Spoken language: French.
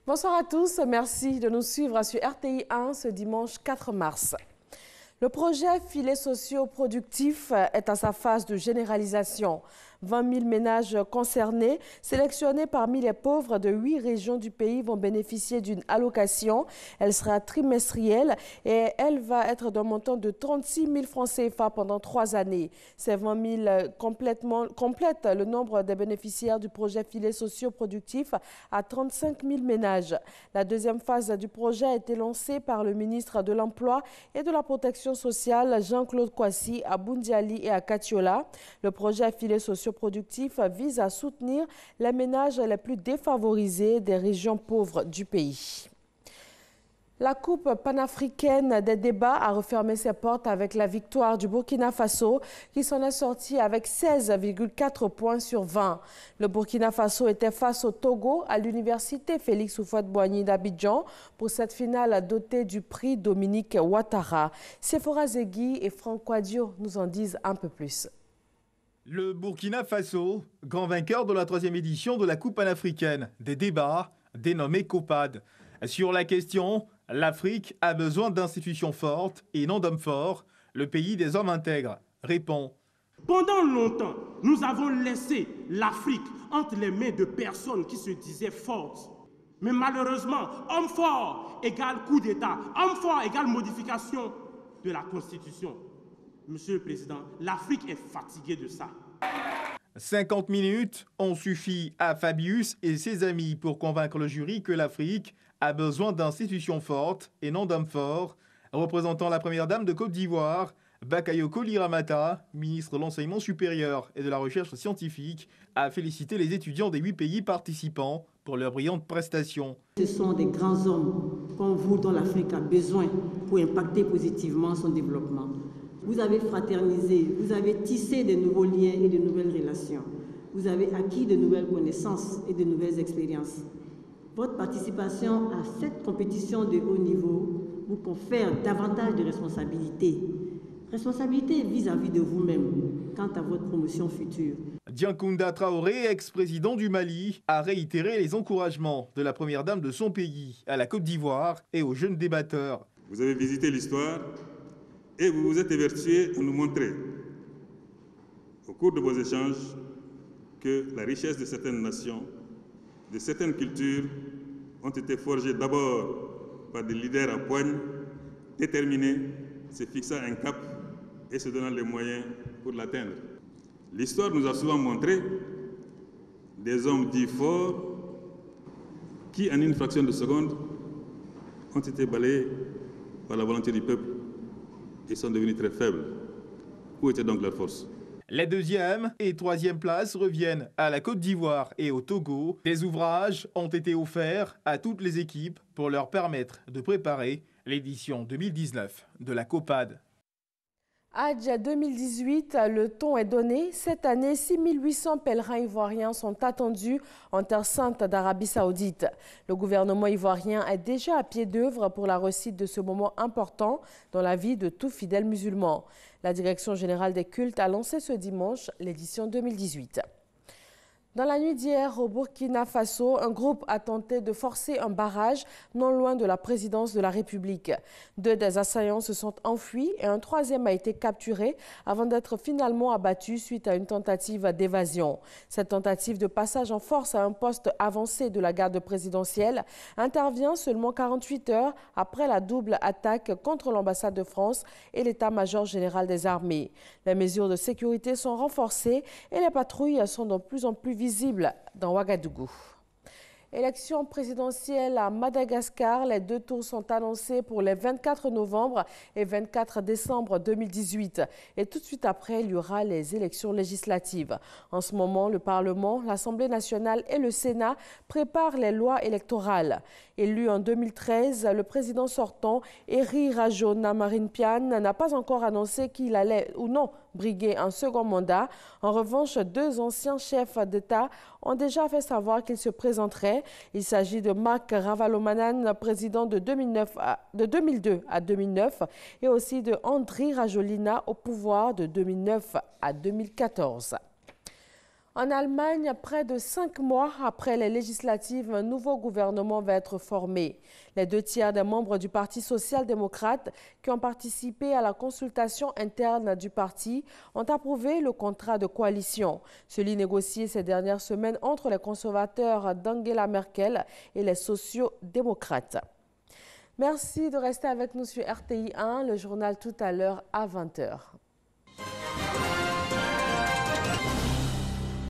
Bonsoir à tous, merci de nous suivre sur RTI 1 ce dimanche 4 mars. Le projet filets sociaux productifs est à sa phase de généralisation. 20 000 ménages concernés, sélectionnés parmi les pauvres de 8 régions du pays, vont bénéficier d'une allocation. Elle sera trimestrielle et elle va être d'un montant de 36 000 francs CFA pendant 3 années. Ces 20 000 complètent le nombre des bénéficiaires du projet filets sociaux productifs à 35 000 ménages. La deuxième phase du projet a été lancée par le ministre de l'Emploi et de la Protection sociale, Jean-Claude Kouassi, à Boundiali et à Katiola. Le projet filets sociaux productif vise à soutenir les ménages les plus défavorisés des régions pauvres du pays. La Coupe panafricaine des débats a refermé ses portes avec la victoire du Burkina Faso qui s'en est sorti avec 16,4 points sur 20. Le Burkina Faso était face au Togo à l'université Félix Houphouët-Boigny d'Abidjan pour cette finale dotée du prix Dominique Ouattara. Sephora Zegui et Franck Quadio nous en disent un peu plus. Le Burkina Faso, grand vainqueur de la 3e édition de la Coupe panafricaine des débats, dénommée COPAD. Sur la question, l'Afrique a besoin d'institutions fortes et non d'hommes forts. Le pays des hommes intègres répond. Pendant longtemps, nous avons laissé l'Afrique entre les mains de personnes qui se disaient fortes. Mais malheureusement, homme fort égale coup d'État, homme fort égale modification de la Constitution. Monsieur le Président, l'Afrique est fatiguée de ça. 50 minutes ont suffi à Fabius et ses amis pour convaincre le jury que l'Afrique a besoin d'institutions fortes et non d'hommes forts. Représentant la première dame de Côte d'Ivoire, Bakayoko Liramata, ministre de l'Enseignement supérieur et de la Recherche scientifique, a félicité les étudiants des 8 pays participants pour leurs brillantes prestations. Ce sont des grands hommes comme vous dont l'Afrique a besoin pour impacter positivement son développement. Vous avez fraternisé, vous avez tissé de nouveaux liens et de nouvelles relations. Vous avez acquis de nouvelles connaissances et de nouvelles expériences. Votre participation à cette compétition de haut niveau vous confère davantage de responsabilités. Responsabilités vis-à-vis de vous-même quant à votre promotion future. Diankounda Traoré, ex-président du Mali, a réitéré les encouragements de la première dame de son pays à la Côte d'Ivoire et aux jeunes débatteurs. Vous avez visité l'histoire et vous vous êtes évertué à nous montrer, au cours de vos échanges, que la richesse de certaines nations, de certaines cultures, ont été forgées d'abord par des leaders à poigne, déterminés, se fixant un cap et se donnant les moyens pour l'atteindre. L'histoire nous a souvent montré des hommes dits forts qui, en une fraction de seconde, ont été balayés par la volonté du peuple. Ils sont devenus très faibles. Où était donc leur force? Les 2e et 3e places reviennent à la Côte d'Ivoire et au Togo. Des ouvrages ont été offerts à toutes les équipes pour leur permettre de préparer l'édition 2019 de la COPAD. Hajj 2018, le ton est donné. Cette année, 6800 pèlerins ivoiriens sont attendus en Terre Sainte d'Arabie Saoudite. Le gouvernement ivoirien est déjà à pied d'œuvre pour la réussite de ce moment important dans la vie de tout fidèle musulman. La Direction générale des cultes a lancé ce dimanche l'édition 2018. Dans la nuit d'hier, au Burkina Faso, un groupe a tenté de forcer un barrage non loin de la présidence de la République. 2 des assaillants se sont enfuis et un 3e a été capturé avant d'être finalement abattu suite à une tentative d'évasion. Cette tentative de passage en force à un poste avancé de la garde présidentielle intervient seulement 48 heures après la double attaque contre l'ambassade de France et l'état-major général des armées. Les mesures de sécurité sont renforcées et les patrouilles sont de plus en plus visible dans Ouagadougou. Élection présidentielle à Madagascar, les 2 tours sont annoncés pour les 24 novembre et 24 décembre 2018. Et tout de suite après, il y aura les élections législatives. En ce moment, le Parlement, l'Assemblée nationale et le Sénat préparent les lois électorales. Élu en 2013, le président sortant, Eri Rajoelinarimampianina, n'a pas encore annoncé qu'il allait ou non briguer un second mandat. En revanche, 2 anciens chefs d'État ont déjà fait savoir qu'ils se présenteraient. Il s'agit de Marc Ravalomanana, président de 2002 à 2009, et aussi de Andry Rajoelina au pouvoir de 2009 à 2014. En Allemagne, près de 5 mois après les législatives, un nouveau gouvernement va être formé. Les 2/3 des membres du Parti social-démocrate qui ont participé à la consultation interne du parti ont approuvé le contrat de coalition, celui négocié ces dernières semaines entre les conservateurs d'Angela Merkel et les sociaux-démocrates. Merci de rester avec nous sur RTI 1, le journal tout à l'heure à 20 h.